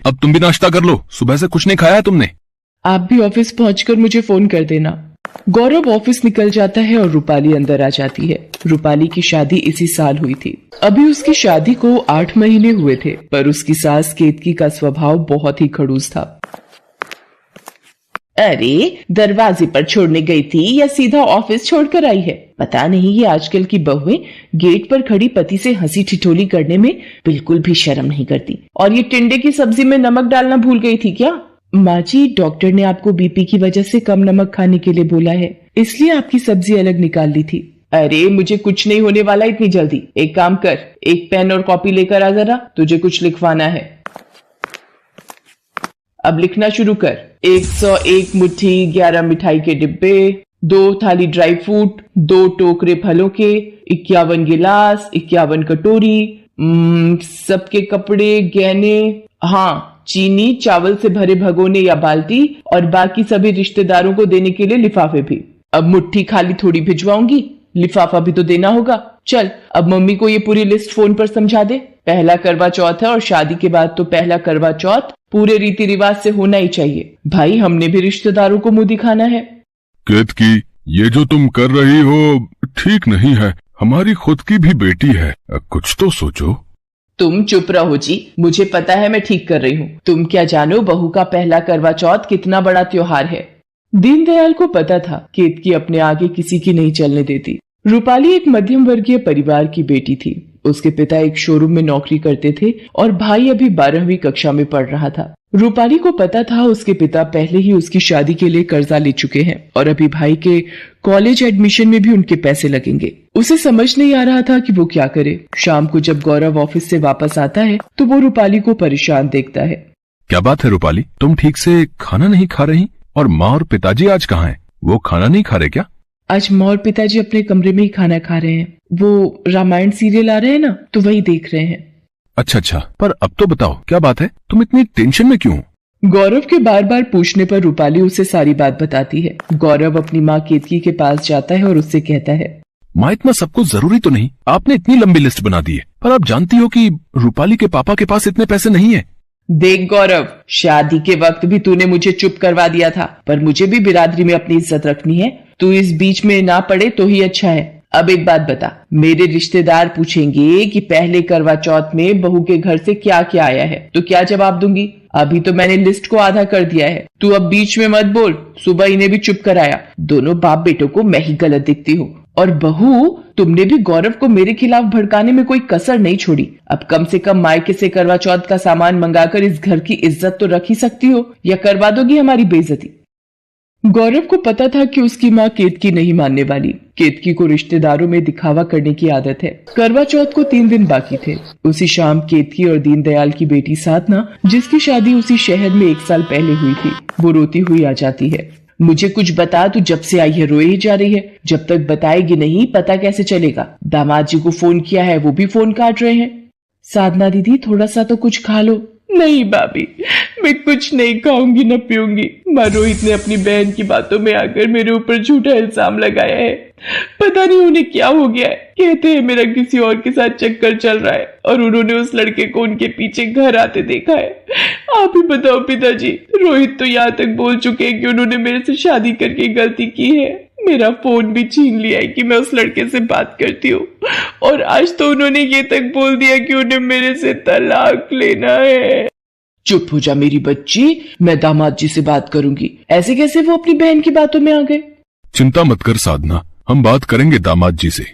अब तुम भी नाश्ता कर लो, सुबह से कुछ नहीं खाया है तुमने। आप भी ऑफिस पहुंचकर मुझे फोन कर देना। गौरव ऑफिस निकल जाता है और रूपाली अंदर आ जाती है। रूपाली की शादी इसी साल हुई थी। अभी उसकी शादी को 8 महीने हुए थे, पर उसकी सास केतकी का स्वभाव बहुत ही खड़ूस था। अरे, दरवाजे पर छोड़ने गई थी या सीधा ऑफिस छोड़कर आई है? पता नहीं ये आजकल की बहुएं गेट पर खड़ी पति से हंसी ठिठोली करने में बिल्कुल भी शर्म नहीं करती। और ये टिंडे की सब्जी में नमक डालना भूल गई थी क्या? माँ जी, डॉक्टर ने आपको बीपी की वजह से कम नमक खाने के लिए बोला है, इसलिए आपकी सब्जी अलग निकाल ली थी। अरे, मुझे कुछ नहीं होने वाला इतनी जल्दी। एक काम कर, एक पेन और कॉपी लेकर आ जरा, तुझे कुछ लिखवाना है। अब लिखना शुरू कर। 101 मुट्ठी 11 मिठाई के डिब्बे, 2 थाली ड्राई फ्रूट, 2 टोकरे फलों के, 51 गिलास, 51 कटोरी, सबके कपड़े गहने, हाँ, चीनी, चावल से भरे भगोने या बाल्टी, और बाकी सभी रिश्तेदारों को देने के लिए लिफाफे भी। अब मुट्ठी खाली थोड़ी भिजवाऊंगी, लिफाफा भी तो देना होगा। चल, अब मम्मी को ये पूरी लिस्ट फोन पर समझा दे। पहला करवा चौथ है और शादी के बाद तो पहला करवा चौथ पूरे रीति रिवाज से होना ही चाहिए। भाई, हमने भी रिश्तेदारों को मुंह दिखाना है। केतकी, ये जो तुम कर रही हो ठीक नहीं है। हमारी खुद की भी बेटी है, कुछ तो सोचो। तुम चुप रहो जी, मुझे पता है मैं ठीक कर रही हूँ। तुम क्या जानो बहू का पहला करवा चौथ कितना बड़ा त्योहार है। दीनदयाल को पता था केतकी अपने आगे किसी की नहीं चलने देती। रूपाली एक मध्यम वर्गीय परिवार की बेटी थी। उसके पिता एक शोरूम में नौकरी करते थे और भाई अभी 12वीं कक्षा में पढ़ रहा था। रूपाली को पता था उसके पिता पहले ही उसकी शादी के लिए कर्जा ले चुके हैं और अभी भाई के कॉलेज एडमिशन में भी उनके पैसे लगेंगे। उसे समझ नहीं आ रहा था कि वो क्या करे। शाम को जब गौरव ऑफिस से वापस आता है तो वो रूपाली को परेशान देखता है। क्या बात है रूपाली, तुम ठीक से खाना नहीं खा रही? और माँ और पिताजी आज कहाँ हैं? वो खाना नहीं खा रहे क्या? आज माँ और पिताजी अपने कमरे में ही खाना खा रहे हैं। वो रामायण सीरियल आ रहे हैं ना, तो वही देख रहे हैं। अच्छा, पर अब तो बताओ क्या बात है, तुम इतनी टेंशन में क्यों? गौरव के बार बार पूछने पर रूपाली उसे सारी बात बताती है। गौरव अपनी माँ केतकी के पास जाता है और उससे कहता है, माँ, इतना सब कुछ जरूरी तो नहीं। आपने इतनी लंबी लिस्ट बना दी है, पर आप जानती हो कि रूपाली के पापा के पास इतने पैसे नहीं है। देख गौरव, शादी के वक्त भी तूने मुझे चुप करवा दिया था, पर मुझे भी बिरादरी में अपनी इज्जत रखनी है। तू इस बीच में ना पड़े तो ही अच्छा है। अब एक बात बता, मेरे रिश्तेदार पूछेंगे कि पहले करवा चौथ में बहू के घर से क्या क्या आया है, तो क्या जवाब दूंगी? अभी तो मैंने लिस्ट को आधा कर दिया है। तू अब बीच में मत बोल। सुबह इन्हें भी चुप कराया। दोनों बाप बेटों को मैं ही गलत दिखती हूँ। और बहू, तुमने भी गौरव को मेरे खिलाफ भड़काने में कोई कसर नहीं छोड़ी। अब कम से कम मायके से करवा चौथ का सामान मंगाकर इस घर की इज्जत तो रख ही सकती हो, या करवा दोगी हमारी बेइज्जती? गौरव को पता था कि उसकी माँ केतकी नहीं मानने वाली। केतकी को रिश्तेदारों में दिखावा करने की आदत है। करवा चौथ को 3 दिन बाकी थे। उसी शाम केतकी और दीनदयाल की बेटी साधना, जिसकी शादी उसी शहर में 1 साल पहले हुई थी, वो रोती हुई आ जाती है। मुझे कुछ बता, तू जब से आई है रोए ही जा रही है। जब तक बताएगी नहीं पता कैसे चलेगा? दामाद जी को फोन किया है, वो भी फोन काट रहे हैं। साधना दीदी, थोड़ा सा तो कुछ खा लो। नहीं भाभी, मैं कुछ नहीं खाऊंगी न पीऊंगी। माँ रोहित ने अपनी बहन की बातों में आकर मेरे ऊपर झूठा इल्जाम लगाया है। पता नहीं उन्हें क्या हो गया है। कहते हैं मेरा किसी और के साथ चक्कर चल रहा है और उन्होंने उस लड़के को उनके पीछे घर आते देखा है। आप ही बताओ पिताजी, रोहित तो यहाँ तक बोल चुके हैं कि उन्होंने मेरे से शादी करके गलती की है। मेरा फोन भी छीन लिया है कि मैं उस लड़के से बात करती हूँ, और आज तो उन्होंने ये तक बोल दिया कि उन्हें मेरे से तलाक लेना है। चुप हो जा मेरी बच्ची, मैं दामाद जी से बात करूंगी। ऐसे कैसे वो अपनी बहन की बातों में आ गए? चिंता मत कर साधना, हम बात करेंगे दामाद जी से।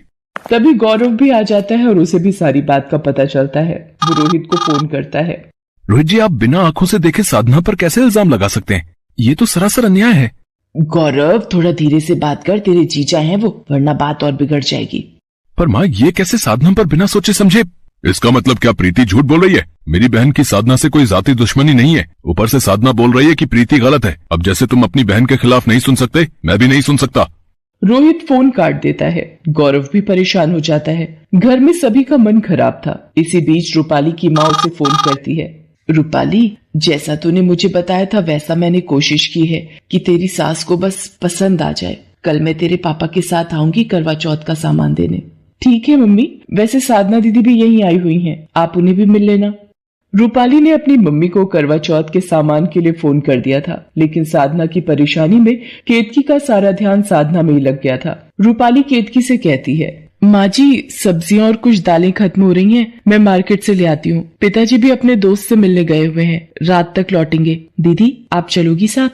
तभी गौरव भी आ जाता है और उसे भी सारी बात का पता चलता है। वो रोहित को फोन करता है। रोहित जी, आप बिना आंखों से देखे साधना पर कैसे इल्जाम लगा सकते हैं? ये तो सरासर अन्याय है। गौरव, थोड़ा धीरे से बात कर, तेरे जीजा हैं वो, वरना बात और बिगड़ जाएगी। पर माँ, ये कैसे साधना पर बिना सोचे समझे? इसका मतलब क्या प्रीति झूठ बोल रही है? मेरी बहन की साधना से कोई जाति दुश्मनी नहीं है। ऊपर से साधना बोल रही है कि प्रीति गलत है। अब जैसे तुम अपनी बहन के खिलाफ नहीं सुन सकते, मैं भी नहीं सुन सकता। रोहित फोन काट देता है। गौरव भी परेशान हो जाता है। घर में सभी का मन खराब था। इसी बीच रूपाली की माँ उसे फोन करती है। रूपाली, जैसा तूने मुझे बताया था वैसा मैंने कोशिश की है कि तेरी सास को बस पसंद आ जाए। कल मैं तेरे पापा के साथ आऊंगी करवा चौथ का सामान देने। ठीक है मम्मी, वैसे साधना दीदी भी यहीं आई हुई हैं, आप उन्हें भी मिल लेना। रूपाली ने अपनी मम्मी को करवा चौथ के सामान के लिए फोन कर दिया था, लेकिन साधना की परेशानी में केतकी का सारा ध्यान साधना में ही लग गया था। रूपाली केतकी से कहती है, माँ जी सब्जियां और कुछ दालें खत्म हो रही हैं, मैं मार्केट से ले आती हूँ। पिताजी भी अपने दोस्त से मिलने गए हुए हैं, रात तक लौटेंगे। दीदी आप चलोगी साथ?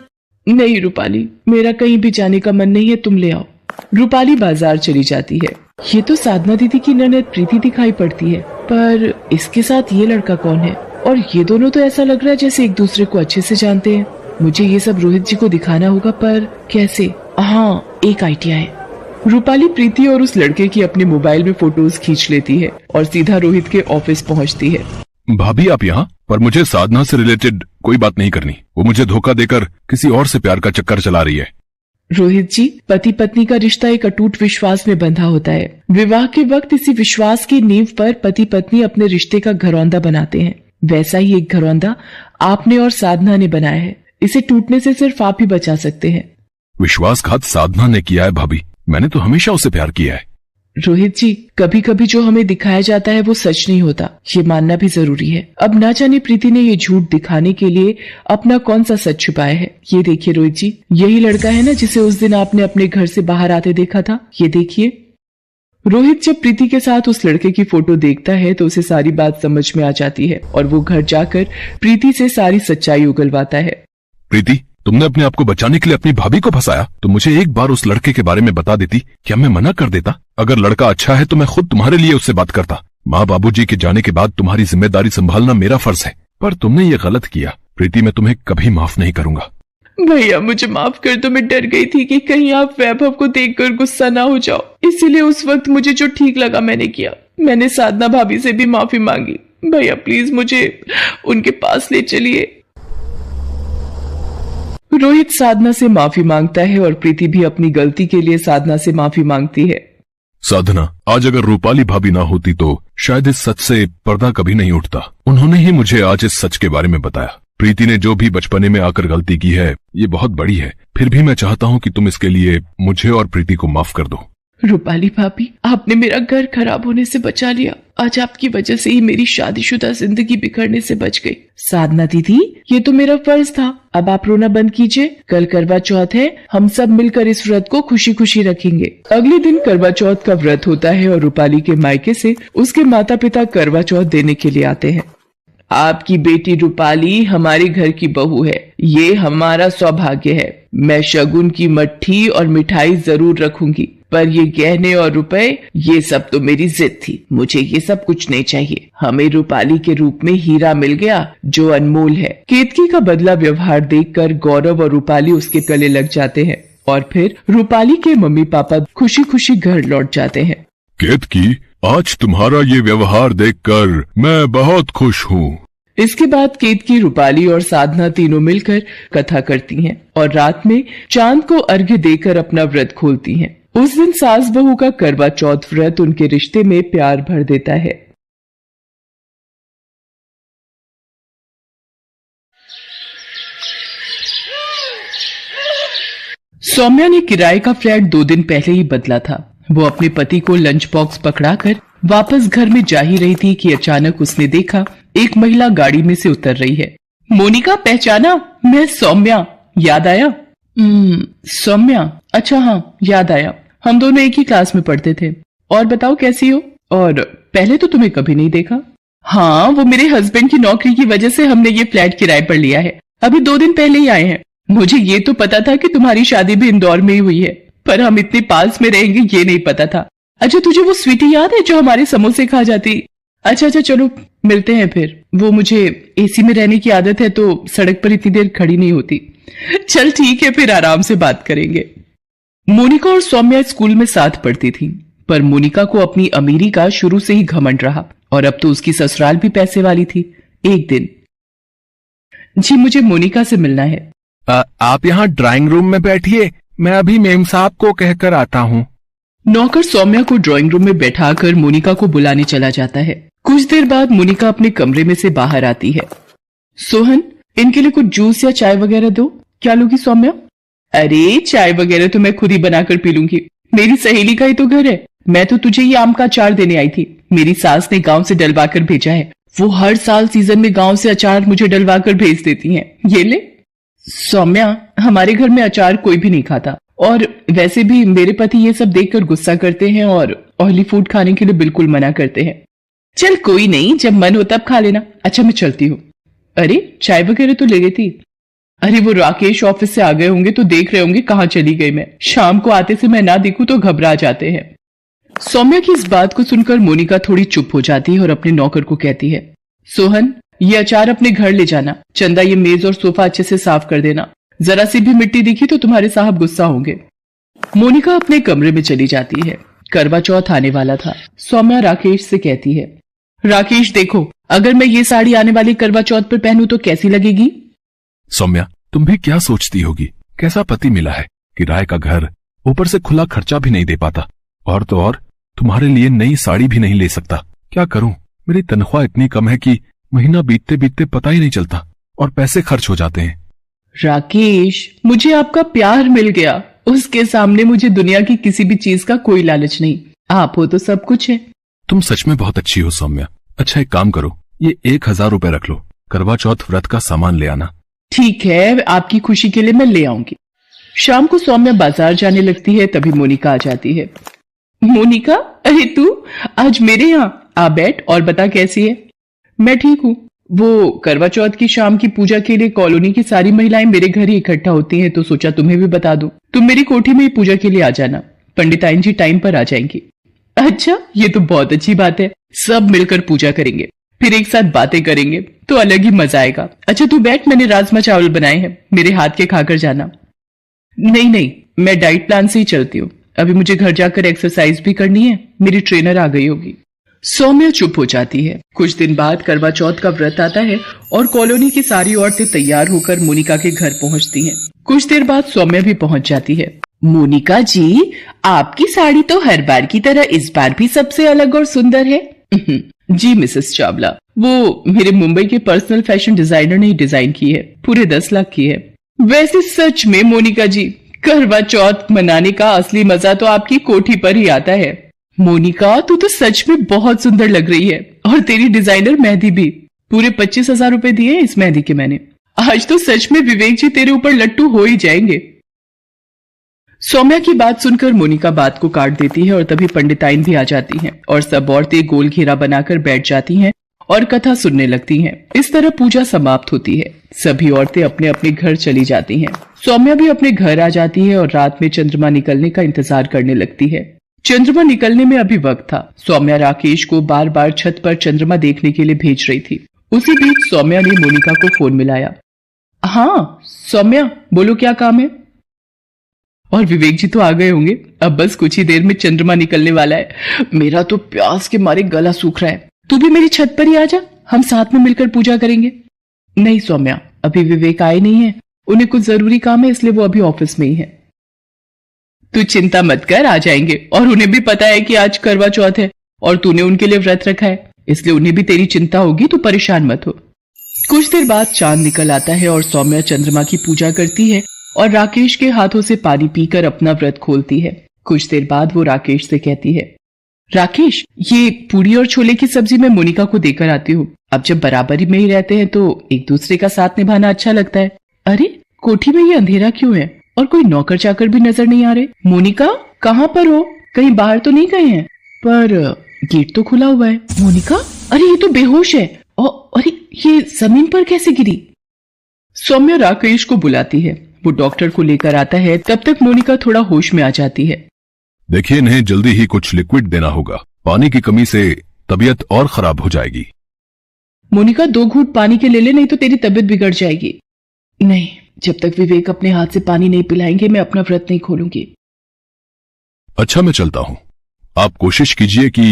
नहीं रूपाली, मेरा कहीं भी जाने का मन नहीं है, तुम ले आओ। रूपाली बाजार चली जाती है। ये तो साधना दीदी की ननद प्रीति दिखाई पड़ती है, पर इसके साथ ये लड़का कौन है? और ये दोनों तो ऐसा लग रहा है जैसे एक दूसरे को अच्छे से जानते हैं। मुझे ये सब रोहित जी को दिखाना होगा, पर कैसे? हाँ, एक आइडिया है। रूपाली प्रीति और उस लड़के की अपने मोबाइल में फोटोज खींच लेती है और सीधा रोहित के ऑफिस पहुंचती है। भाभी आप यहाँ? पर मुझे साधना से रिलेटेड कोई बात नहीं करनी। वो मुझे धोखा देकर किसी और से प्यार का चक्कर चला रही है। रोहित जी, पति पत्नी का रिश्ता एक अटूट विश्वास में बंधा होता है। विवाह के वक्त इसी विश्वास की नींव पर पति पत्नी अपने रिश्ते का घरौंदा बनाते हैं। वैसा ही एक घरौंदा आपने और साधना ने बनाया है। इसे टूटने से सिर्फ आप ही बचा सकते हैं। विश्वासघात साधना ने किया है भाभी, मैंने तो हमेशा उसे प्यार किया है। रोहित जी, कभी कभी जो हमें दिखाया जाता है वो सच नहीं होता, ये मानना भी जरूरी है। अब ना जाने प्रीति ने ये झूठ दिखाने के लिए अपना कौन सा सच छुपाया है। ये देखिए रोहित जी, यही लड़का है ना जिसे उस दिन आपने अपने घर से बाहर आते देखा था। ये देखिए। रोहित जब प्रीति के साथ उस लड़के की फोटो देखता है तो उसे सारी बात समझ में आ जाती है और वो घर जाकर प्रीति से सारी सच्चाई उगलवाता है। प्रीति, तुमने अपने आप को बचाने के लिए अपनी भाभी को फंसाया, तो मुझे एक बार उस लड़के के बारे में बता देती, क्या मैं मना कर देता? अगर लड़का अच्छा है तो मैं खुद तुम्हारे लिए उससे बात करता। माँ बाबूजी के जाने के बाद तुम्हारी जिम्मेदारी संभालना मेरा फर्ज है, पर तुमने ये गलत किया। प्रीति, मैं तुम्हें कभी माफ नहीं करूंगा। भैया मुझे माफ कर दो, मैं डर गई थी कि कहीं आप वैभव को देखकर गुस्सा ना हो जाओ, इसीलिए उस वक्त मुझे जो ठीक लगा मैंने किया। मैंने साधना भाभी से भी माफी मांगी। भैया प्लीज मुझे उनके पास ले चलिए। रोहित साधना से माफी मांगता है और प्रीति भी अपनी गलती के लिए साधना से माफी मांगती है। साधना, आज अगर रूपाली भाभी ना होती तो शायद इस सच से पर्दा कभी नहीं उठता। उन्होंने ही मुझे आज इस सच के बारे में बताया। प्रीति ने जो भी बचपने में आकर गलती की है ये बहुत बड़ी है, फिर भी मैं चाहता हूँ कि तुम इसके लिए मुझे और प्रीति को माफ कर दो। रूपाली भाभी, आपने मेरा घर खराब होने से बचा लिया। आज आपकी वजह से ही मेरी शादीशुदा जिंदगी बिखरने से बच गई। साधना दीदी, ये तो मेरा फर्ज था। अब आप रोना बंद कीजिए। कल करवा चौथ है, हम सब मिलकर इस व्रत को खुशी खुशी रखेंगे। अगले दिन करवा चौथ का व्रत होता है और रूपाली के मायके से उसके माता पिता करवा चौथ देने के लिए आते हैं। आपकी बेटी रूपाली हमारे घर की बहू है, ये हमारा सौभाग्य है। मैं शगुन की मट्ठी और मिठाई जरूर रखूंगी, पर ये गहने और रुपए ये सब तो मेरी जिद थी। मुझे ये सब कुछ नहीं चाहिए। हमें रूपाली के रूप में हीरा मिल गया जो अनमोल है। केतकी का बदला व्यवहार देखकर गौरव और रूपाली उसके गले लग जाते हैं और फिर रूपाली के मम्मी पापा खुशी खुशी घर लौट जाते हैं। केतकी, आज तुम्हारा ये व्यवहार देखकर मैं बहुत खुश हूँ। इसके बाद केतकी, रूपाली और साधना तीनों मिलकर कथा करती हैं और रात में चांद को अर्घ्य देकर अपना व्रत खोलती हैं। उस दिन सास बहू का करवा चौथ व्रत उनके रिश्ते में प्यार भर देता है। सौम्या ने किराए का फ्लैट 2 दिन पहले ही बदला था। वो अपने पति को लंच बॉक्स पकड़ाकर वापस घर में जा ही रही थी कि अचानक उसने देखा एक महिला गाड़ी में से उतर रही है। मोनिका, पहचाना? मैं सौम्या। याद आया? सौम्या, अच्छा हाँ याद आया। हम दोनों एक ही क्लास में पढ़ते थे। और बताओ कैसी हो? और पहले तो तुम्हें कभी नहीं देखा। हाँ, वो मेरे हस्बैंड की नौकरी की वजह से हमने ये फ्लैट किराए पर लिया है। अभी 2 दिन पहले ही आए हैं। मुझे ये तो पता था कि तुम्हारी शादी भी इंदौर में ही हुई है, पर हम इतने पास में रहेंगे ये नहीं पता था। अच्छा, तुझे वो स्वीटी याद है जो हमारे समोसे खा जाती? अच्छा चलो मिलते हैं फिर। वो मुझे एसी में रहने की आदत है तो सड़क पर इतनी देर खड़ी नहीं होती। चल ठीक है, फिर आराम से बात करेंगे। मोनिका और सौम्या स्कूल में साथ पढ़ती थी, पर मोनिका को अपनी अमीरी का शुरू से ही घमंड रहा और अब तो उसकी ससुराल भी पैसे वाली थी। एक दिन, जी मुझे मोनिका से मिलना है। आप यहाँ ड्राइंग रूम में बैठिए, मैं अभी मेम साहब को कहकर आता हूँ। नौकर सौम्या को ड्राइंग रूम में बैठाकर मोनिका को बुलाने चला जाता है। कुछ देर बाद मोनिका अपने कमरे में से बाहर आती है। सोहन, इनके लिए कुछ जूस या चाय वगैरह दो। क्या लोगी सौम्या? अरे चाय वगैरह तो मैं खुद ही बनाकर पी लूंगी, मेरी सहेली का ही तो घर है। मैं तो तुझे ही आम का अचार देने आई थी, मेरी सास ने गांव से डलवा कर भेजा है। वो हर साल सीजन में गांव से अचार मुझे डलवा कर भेज देती हैं। ये ले। सौम्या, हमारे घर में अचार कोई भी नहीं खाता, और वैसे भी मेरे पति ये सब देखकर गुस्सा करते हैं और ऑयली फूड खाने के लिए बिल्कुल मना करते हैं। चल कोई नहीं, जब मन हो तब खा लेना। अच्छा मैं चलती हूँ। अरे चाय वगैरह तो ले गई थी। अरे वो राकेश ऑफिस से आ गए होंगे तो देख रहे होंगे कहाँ चली गई मैं। शाम को आते से मैं ना दिखूं तो घबरा जाते हैं। सौम्या की इस बात को सुनकर मोनिका थोड़ी चुप हो जाती है और अपने नौकर को कहती है, सोहन ये अचार अपने घर ले जाना। चंदा ये मेज और सोफा अच्छे से साफ कर देना। जरा सी भी मिट्टी दिखी तो तुम्हारे साहब गुस्सा होंगे। मोनिका अपने कमरे में चली जाती है। करवा चौथ आने वाला था। सौम्या राकेश से कहती है, राकेश देखो, अगर मैं ये साड़ी आने वाली करवा चौथ पर पहनूं तो कैसी लगेगी? सौम्या, तुम भी क्या सोचती होगी? कैसा पति मिला है, किराए का घर, ऊपर से खुला खर्चा भी नहीं दे पाता, और तो और तुम्हारे लिए नई साड़ी भी नहीं ले सकता। क्या करूं? मेरी तनख्वाह इतनी कम है कि महीना बीतते बीतते पता ही नहीं चलता और पैसे खर्च हो जाते हैं। राकेश, मुझे आपका प्यार मिल गया। उसके सामने मुझे दुनिया की किसी भी चीज का कोई लालच नहीं। आप हो तो सब कुछ है। तुम सच में बहुत अच्छी हो सौम्या। अच्छा एक काम करो, ये 1000 रुपए रख लो, करवा चौथ व्रत का सामान ले आना। ठीक है, आपकी खुशी के लिए मैं ले आऊंगी। शाम को सौम्या बाजार जाने लगती है, तभी मोनिका आ जाती है। मोनिका, अरे तू आज मेरे यहाँ आ बैठ और बता कैसी है। मैं ठीक हूँ। वो करवा चौथ की शाम की पूजा के लिए कॉलोनी की सारी महिलाएं मेरे घर ही इकट्ठा होती हैं, तो सोचा तुम्हें भी बता दूं। तुम मेरी कोठी में ही पूजा के लिए आ जाना। पंडिताइन जी टाइम पर आ जाएंगी। अच्छा, ये तो बहुत अच्छी बात है। सब मिलकर पूजा करेंगे, फिर एक साथ बातें करेंगे, तो अलग ही मजा आएगा। अच्छा तू बैठ, मैंने राजमा चावल बनाए हैं, मेरे हाथ के खाकर जाना। नहीं, मैं डाइट प्लान से ही चलती हूँ। अभी मुझे घर जाकर एक्सरसाइज भी करनी है। मेरी ट्रेनर आ गई होगी। सौम्या चुप हो जाती है। कुछ दिन बाद करवा चौथ का व्रत आता है और कॉलोनी की सारी औरतें तैयार होकर मोनिका के घर पहुंचती हैं। कुछ देर बाद सौम्या भी पहुंच जाती है। मोनिका जी, आपकी साड़ी तो हर बार की तरह इस बार भी सबसे अलग और सुंदर है। जी मिसेस चावला, वो मेरे मुंबई के पर्सनल फैशन डिजाइनर ने डिजाइन की है। पूरे 10 लाख की है। वैसे सच में मोनिका जी, करवा चौथ मनाने का असली मजा तो आपकी कोठी पर ही आता है। मोनिका, तू तो सच में बहुत सुंदर लग रही है, और तेरी डिजाइनर मेहंदी भी। पूरे 25,000 रुपए दिए इस मेहंदी के मैंने। आज तो सच में विवेक जी तेरे ऊपर लट्टू हो ही जाएंगे। सौम्या की बात सुनकर मोनिका बात को काट देती है और तभी पंडिताइन भी आ जाती हैं और सब औरतें गोल घेरा बनाकर बैठ जाती हैं और कथा सुनने लगती हैं। इस तरह पूजा समाप्त होती है। सभी औरतें अपने अपने घर चली जाती हैं। सौम्या भी अपने घर आ जाती है और रात में चंद्रमा निकलने का इंतजार करने लगती है। चंद्रमा निकलने में अभी वक्त था। सौम्या राकेश को बार बार छत पर चंद्रमा देखने के लिए भेज रही थी। उसी बीच सौम्या ने मोनिका को फोन मिलाया। हाँ सौम्या, बोलो क्या काम है? और विवेक जी तो आ गए होंगे। अब बस कुछ ही देर में चंद्रमा निकलने वाला है। मेरा तो प्यास के मारे गला सूख रहा है। तू भी मेरी छत पर ही आ जा, हम साथ में मिलकर पूजा करेंगे। नहीं सौम्या, अभी विवेक आए नहीं है। उन्हें कुछ जरूरी काम है, इसलिए वो अभी ऑफिस में ही है। तू चिंता मत कर, आ जाएंगे। और उन्हें भी पता है कि आज करवा चौथ है और तूने उनके लिए व्रत रखा है, इसलिए उन्हें भी तेरी चिंता होगी, तो परेशान मत हो। कुछ देर बाद चांद निकल आता है और सौम्या चंद्रमा की पूजा करती है और राकेश के हाथों से पानी पीकर अपना व्रत खोलती है। कुछ देर बाद वो राकेश से कहती है, राकेश, ये पूरी और छोले की सब्जी मैं मोनिका को देकर आती हूँ। अब जब बराबरी में ही रहते हैं तो एक दूसरे का साथ निभाना अच्छा लगता है। अरे कोठी में ये अंधेरा क्यों है और कोई नौकर चाकर भी नजर नहीं आ रहे? मोनिका, कहाँ पर हो? कहीं बाहर तो नहीं गए हैं? पर गेट तो खुला हुआ है। मोनिका, अरे ये तो बेहोश है। अरे ये जमीन पर कैसे गिरी? सौम्या राकेश को बुलाती है। वो डॉक्टर को लेकर आता है। तब तक मोनिका थोड़ा होश में आ जाती है। देखिए, इन्हें जल्दी ही कुछ लिक्विड देना होगा। पानी की कमी से तबीयत और खराब हो जाएगी। मोनिका, 2 घूंट पानी के ले ले, नहीं तो तेरी तबीयत बिगड़ जाएगी। नहीं, जब तक विवेक अपने हाथ से पानी नहीं पिलाएंगे मैं अपना व्रत नहीं खोलूंगी। अच्छा, मैं चलता हूँ। आप कोशिश कीजिए कि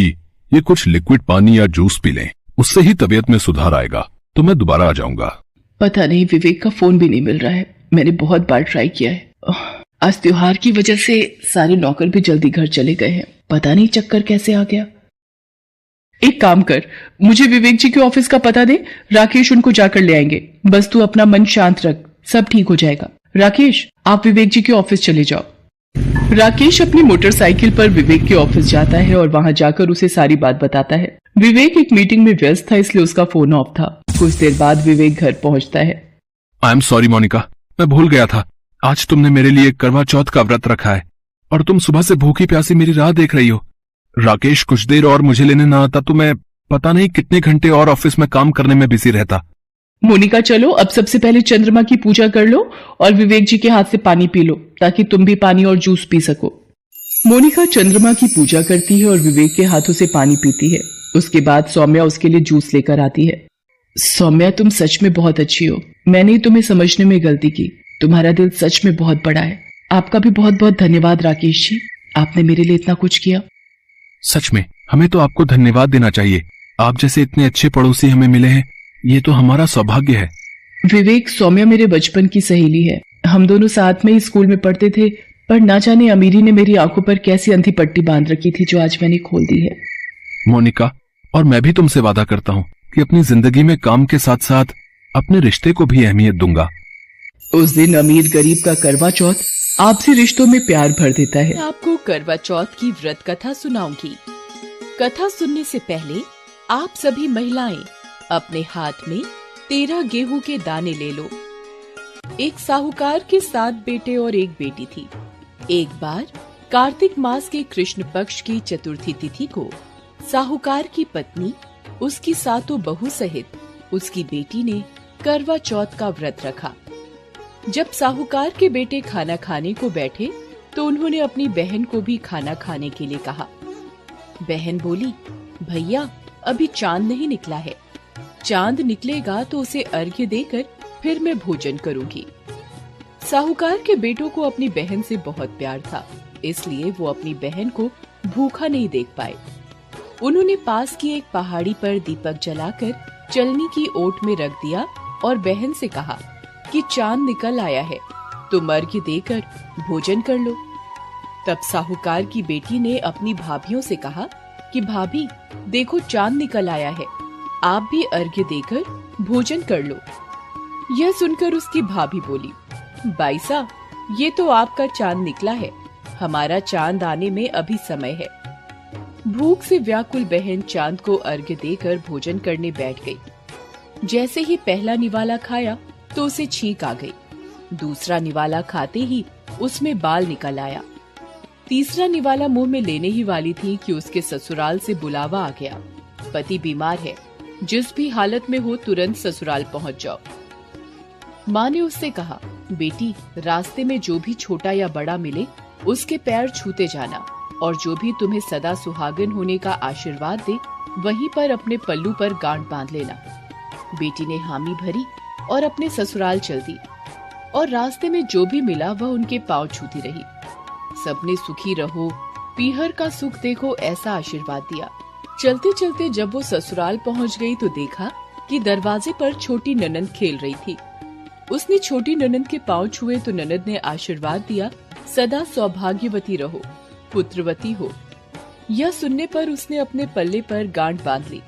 ये कुछ लिक्विड पानी या जूस पी लें, उससे ही तबीयत में सुधार आएगा। तो मैं दोबारा आ जाऊंगा। पता नहीं, विवेक का फोन भी नहीं मिल रहा है। मैंने बहुत बार ट्राई किया है। आज त्योहार की वजह से सारे नौकर भी जल्दी घर चले गए हैं। पता नहीं चक्कर कैसे आ गया। एक काम कर, मुझे विवेक जी के ऑफिस का पता दे। राकेश उनको जाकर ले आएंगे। बस तू अपना मन शांत रख, सब ठीक हो जाएगा। राकेश, आप विवेक जी के ऑफिस चले जाओ। राकेश अपनी मोटरसाइकिल पर विवेक के ऑफिस जाता है और वहां जाकर उसे सारी बात बताता है। विवेक एक मीटिंग में व्यस्त था, इसलिए उसका फोन ऑफ था। कुछ देर बाद विवेक घर पहुंचता है। आई एम सॉरी मोनिका, मैं भूल गया था। आज तुमने मेरे लिए करवा चौथ का व्रत रखा है और तुम सुबह से भूखी प्यासी मेरी राह देख रही हो। राकेश कुछ देर और मुझे लेने ना आता तो मैं पता नहीं कितने घंटे और ऑफिस में काम करने में बिजी रहता। मोनिका चलो, अब सबसे पहले चंद्रमा की पूजा कर लो और विवेक जी के हाथ से पानी पी लो ताकि तुम भी पानी और जूस पी सको। मोनिका चंद्रमा की पूजा करती है और विवेक के हाथों से पानी पीती है। उसके बाद सौम्या उसके लिए जूस लेकर आती है। सौम्या, तुम सच में बहुत अच्छी हो। मैंने ही तुम्हें समझने में गलती की। तुम्हारा दिल सच में बहुत बड़ा है। आपका भी बहुत बहुत धन्यवाद राकेश जी, आपने मेरे लिए इतना कुछ किया। सच में हमें तो आपको धन्यवाद देना चाहिए। आप जैसे इतने अच्छे पड़ोसी हमें मिले हैं, ये तो हमारा सौभाग्य है। विवेक, सौम्या मेरे बचपन की सहेली है। हम दोनों साथ में ही स्कूल में पढ़ते थे, पर ना जाने अमीरी ने मेरी आंखों पर कैसी अंधी पट्टी बांध रखी थी जो आज मैंने खोल दी है। मोनिका, और मैं भी तुमसे वादा करता हूँ कि अपनी जिंदगी में काम के साथ साथ अपने रिश्ते को भी अहमियत दूंगा। उस दिन अमीर गरीब का करवा चौथ आपसी रिश्तों में प्यार भर देता है। मैं आपको करवा चौथ की व्रत कथा सुनाऊंगी। कथा सुनने से पहले आप सभी महिलाएं अपने हाथ में 13 गेहूं के दाने ले लो। एक साहूकार के 7 बेटे और एक बेटी थी। एक बार कार्तिक मास के कृष्ण पक्ष की चतुर्थी तिथि को साहूकार की पत्नी, उसकी 7 बहू सहित उसकी बेटी ने करवा चौथ का व्रत रखा। जब साहूकार के बेटे खाना खाने को बैठे तो उन्होंने अपनी बहन को भी खाना खाने के लिए कहा। बहन बोली, भैया अभी चांद नहीं निकला है, चांद निकलेगा तो उसे अर्घ्य देकर फिर मैं भोजन करूंगी। साहूकार के बेटों को अपनी बहन से बहुत प्यार था, इसलिए वो अपनी बहन को भूखा नहीं देख पाए। उन्होंने पास की एक पहाड़ी पर दीपक जलाकर चलनी की ओट में रख दिया और बहन से कहा कि चांद निकल आया है, तुम अर्घ्य देकर भोजन कर लो। तब साहूकार की बेटी ने अपनी भाभियों से कहा कि भाभी देखो चांद निकल आया है, आप भी अर्घ्य देकर भोजन कर लो। यह सुनकर उसकी भाभी बोली, बाईसा ये तो आपका चांद निकला है, हमारा चांद आने में अभी समय है। भूख से व्याकुल बहन चांद को अर्घ्य देकर भोजन करने बैठ गई। जैसे ही पहला निवाला खाया तो उसे छींक आ गई। दूसरा निवाला खाते ही उसमें बाल निकल आया। तीसरा निवाला मुंह में लेने ही वाली थी कि उसके ससुराल से बुलावा आ गया, पति बीमार है, जिस भी हालत में हो तुरंत ससुराल पहुंच जाओ। माँ ने उससे कहा, बेटी रास्ते में जो भी छोटा या बड़ा मिले उसके पैर छूते जाना और जो भी तुम्हें सदा सुहागन होने का आशीर्वाद दे वहीं पर अपने पल्लू पर गांठ बांध लेना। बेटी ने हामी भरी और अपने ससुराल चल दी और रास्ते में जो भी मिला वह उनके पांव छूती रही। सबने सुखी रहो, पीहर का सुख देखो, ऐसा आशीर्वाद दिया। चलते चलते जब वो ससुराल पहुंच गई तो देखा कि दरवाजे पर छोटी ननंद खेल रही थी। उसने छोटी ननंद के पांव छुए तो ननंद ने आशीर्वाद दिया, सदा सौभाग्यवती रहो, पुत्रवती हो। यह सुनने पर उसने अपने पल्ले पर गांठ बांध ली।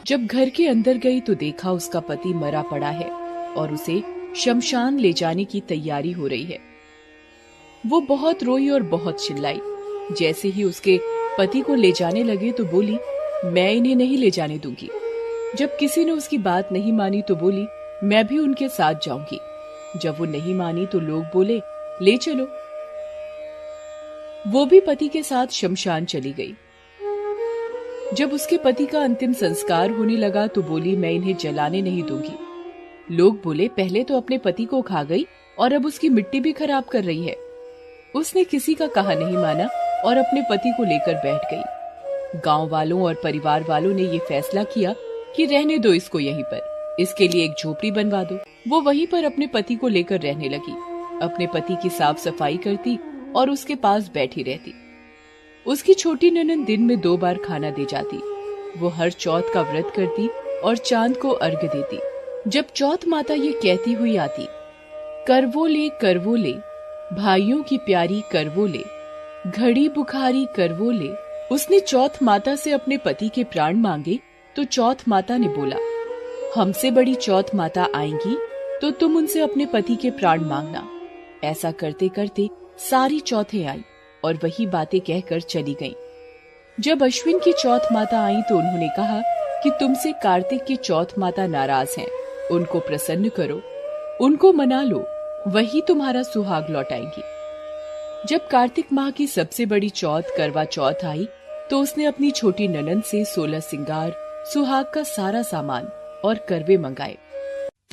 जब घर के अंदर गई तो देखा उसका पति मरा पड़ा है और उसे शमशान ले जाने की तैयारी हो रही है। वो बहुत रोई और बहुत चिल्लाई। जैसे ही उसके पति को ले जाने लगे तो बोली, मैं इन्हें नहीं ले जाने दूंगी। जब किसी ने उसकी बात नहीं मानी तो बोली, मैं भी उनके साथ जाऊंगी। जब वो नहीं मानी तो लोग बोले, ले चलो। वो भी पति के साथ शमशान चली गई। जब उसके पति का अंतिम संस्कार होने लगा तो बोली, मैं इन्हें जलाने नहीं दूंगी। लोग बोले, पहले तो अपने पति को खा गई और अब उसकी मिट्टी भी खराब कर रही है। उसने किसी का कहा नहीं माना और अपने पति को लेकर बैठ गई। गांव वालों और परिवार वालों ने ये फैसला किया कि रहने दो इसको यहीं पर, इसके लिए एक झोपड़ी बनवा दो। वो वहीं पर अपने पति को लेकर रहने लगी। अपने पति की साफ सफाई करती और उसके पास बैठी रहती। उसकी छोटी ननद दिन में 2 बार खाना दे जाती। वो हर चौथ का व्रत करती और चांद को अर्घ्य देती। जब चौथ माता ये कहती हुई आती, करवो ले भाइयों की प्यारी करवो ले, घड़ी बुखारी करवो ले। उसने चौथ माता से अपने पति के प्राण मांगे तो चौथ माता ने बोला, हमसे बड़ी चौथ माता आएंगी तो तुम उनसे अपने पति के प्राण मांगना। ऐसा करते करते सारी चौथें आई। और वही बातें कहकर चली गईं। जब अश्विन की चौथ माता आई तो उन्होंने कहा कि तुमसे कार्तिक की चौथ माता नाराज हैं, उनको प्रसन्न करो, उनको मना लो, वही तुम्हारा सुहाग लौटाएंगी। जब कार्तिक माह की सबसे बड़ी चौथ करवा चौथ आई तो उसने अपनी छोटी ननंद से 16 सिंगार, सुहाग का सारा सामान और करवे मंगाए।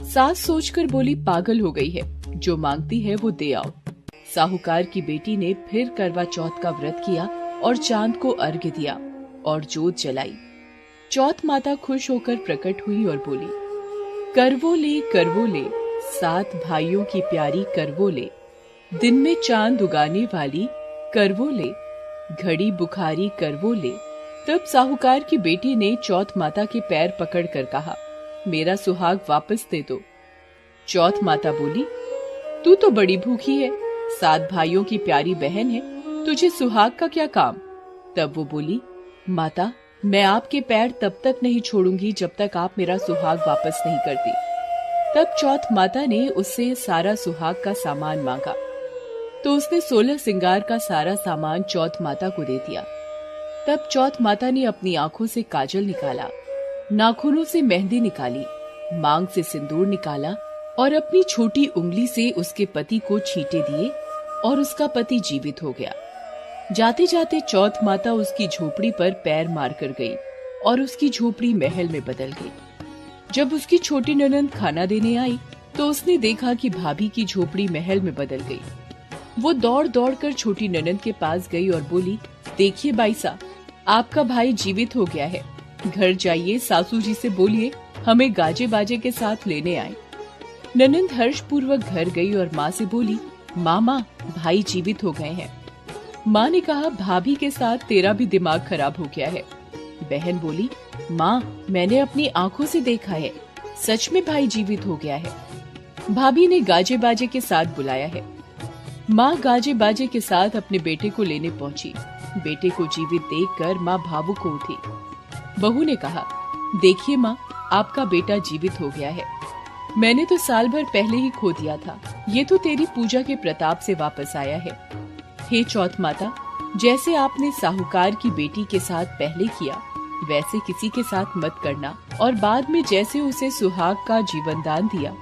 सास सोचकर बोली, पागल हो गई है, जो मांगती है वो दे आओ। साहूकार की बेटी ने फिर करवा चौथ का व्रत किया और चांद को अर्घ्य दिया और जोत जलाई। चौथ माता खुश होकर प्रकट हुई और बोली, करवो ले 7 भाइयों की प्यारी करवो ले, दिन में चांद उगाने वाली करवो ले, घड़ी बुखारी करवो ले। तब साहूकार की बेटी ने चौथ माता के पैर पकड़कर कहा, मेरा सुहाग वापस दे दो। चौथ माता बोली, तू तो बड़ी भूखी है, 7 भाइयों की प्यारी बहन है, तुझे सुहाग का क्या काम। तब वो बोली, माता मैं आपके पैर तब तक नहीं छोड़ूंगी जब तक आप मेरा सुहाग वापस नहीं करती। तब चौथ माता ने उससे सारा सुहाग का सामान मांगा तो उसने 16 सिंगार का सारा सामान चौथ माता को दे दिया। तब चौथ माता ने अपनी आंखों से काजल निकाला, नाखूनों से मेहंदी निकाली, मांग से सिंदूर निकाला और अपनी छोटी उंगली से उसके पति को छींटे दिए और उसका पति जीवित हो गया। जाते जाते चौथ माता उसकी झोपड़ी पर पैर मार कर गई और उसकी झोपड़ी महल में बदल गई। जब उसकी छोटी ननंद खाना देने आई तो उसने देखा कि भाभी की झोपड़ी महल में बदल गई। वो दौड़ दौड़ कर छोटी ननंद के पास गई और बोली, देखिए बाई साहब, आपका भाई जीवित हो गया है, घर जाइए, सासू जी से बोलिए हमें गाजे बाजे के साथ लेने आए। ननंद हर्ष पूर्वक घर गई और माँ से बोली, माँ भाई जीवित हो गए हैं। माँ ने कहा, भाभी के साथ तेरा भी दिमाग खराब हो गया है। बहन बोली, माँ मैंने अपनी आंखों से देखा है, सच में भाई जीवित हो गया है। भाभी ने गाजे बाजे के साथ बुलाया है। माँ गाजे बाजे के साथ अपने बेटे को लेने पहुंची। बेटे को जीवित देखकर माँ भावुक हो उठी। बहू ने कहा, देखिए माँ, आपका बेटा जीवित हो गया है, मैंने तो साल भर पहले ही खो दिया था, ये तो तेरी पूजा के प्रताप से वापस आया है। हे चौथ माता, जैसे आपने साहूकार की बेटी के साथ पहले किया वैसे किसी के साथ मत करना, और बाद में जैसे उसे सुहाग का जीवन दान दिया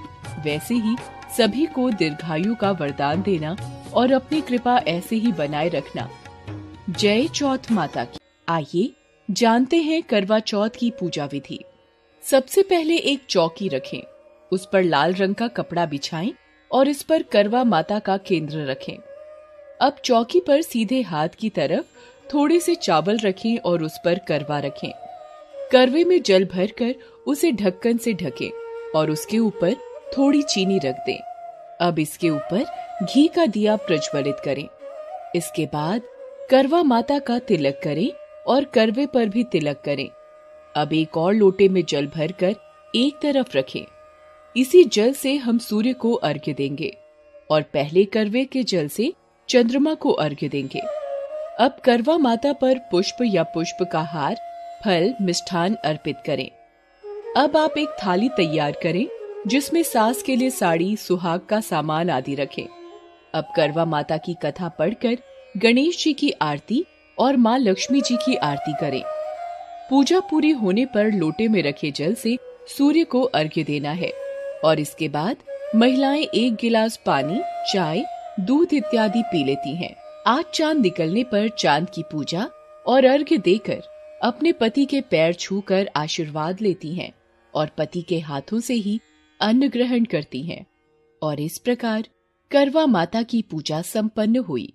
वैसे ही सभी को दीर्घायु का वरदान देना और अपनी कृपा ऐसे ही बनाए रखना। जय चौथ माता की। आइए जानते हैं करवा चौथ की पूजा विधि। सबसे पहले एक चौकी रखें, उस पर लाल रंग का कपड़ा बिछाएं और इस पर करवा माता का केंद्र रखें। अब चौकी पर सीधे हाथ की तरफ थोड़े से चावल रखें और उस पर करवा रखें। करवे में जल भरकर उसे ढक्कन से ढकें और उसके ऊपर थोड़ी चीनी रख दें। अब इसके ऊपर घी का दिया प्रज्वलित करें। इसके बाद करवा माता का तिलक करें और करवे पर भी तिलक करें। अब एक और लोटे में जल भरकर एक तरफ रखें। इसी जल से हम सूर्य को अर्घ्य देंगे और पहले करवे के जल से चंद्रमा को अर्घ्य देंगे। अब करवा माता पर पुष्प या पुष्प का हार, फल, मिष्ठान अर्पित करें। अब आप एक थाली तैयार करें जिसमें सास के लिए साड़ी, सुहाग का सामान आदि रखें। अब करवा माता की कथा पढ़कर गणेश जी की आरती और माँ लक्ष्मी जी की आरती करें। पूजा पूरी होने पर लोटे में रखे जल से सूर्य को अर्घ्य देना है और इसके बाद महिलाएं 1 गिलास पानी, चाय, दूध इत्यादि पी लेती हैं। आज चांद निकलने पर चांद की पूजा और अर्घ्य देकर अपने पति के पैर छूकर आशीर्वाद लेती हैं और पति के हाथों से ही अन्न ग्रहण करती हैं और इस प्रकार करवा माता की पूजा संपन्न हुई।